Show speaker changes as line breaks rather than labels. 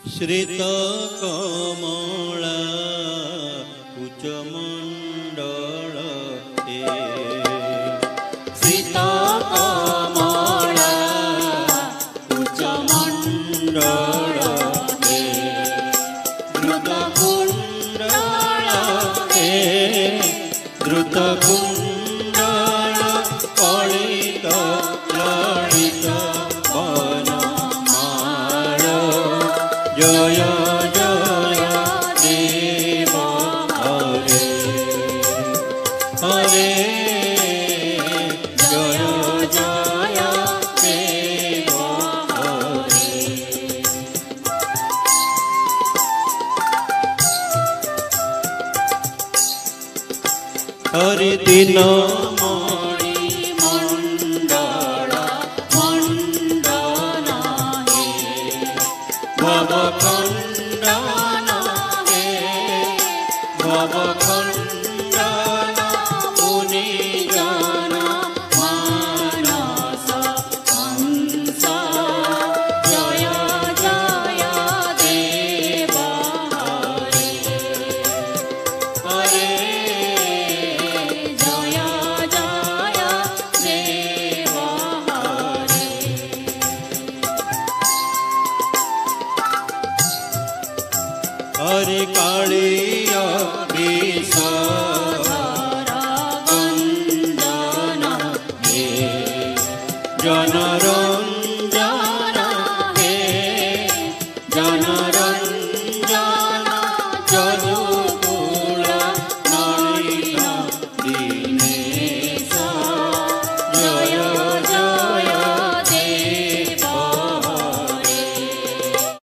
श्रित कमला कुचमंडल श्रित कमला कुचमंडल द्रुत कुंडल द्रुत कुंडल कलित ललित वनमाल जय जय देव हरे हरे जय जय देव हरे। हरि दिन मणि मंडल मंडन हे भव खंडन हे भव खंडन मुनिजन मानस हंस जय जय देव हरे हरे जय जय देव हरे। हरे काली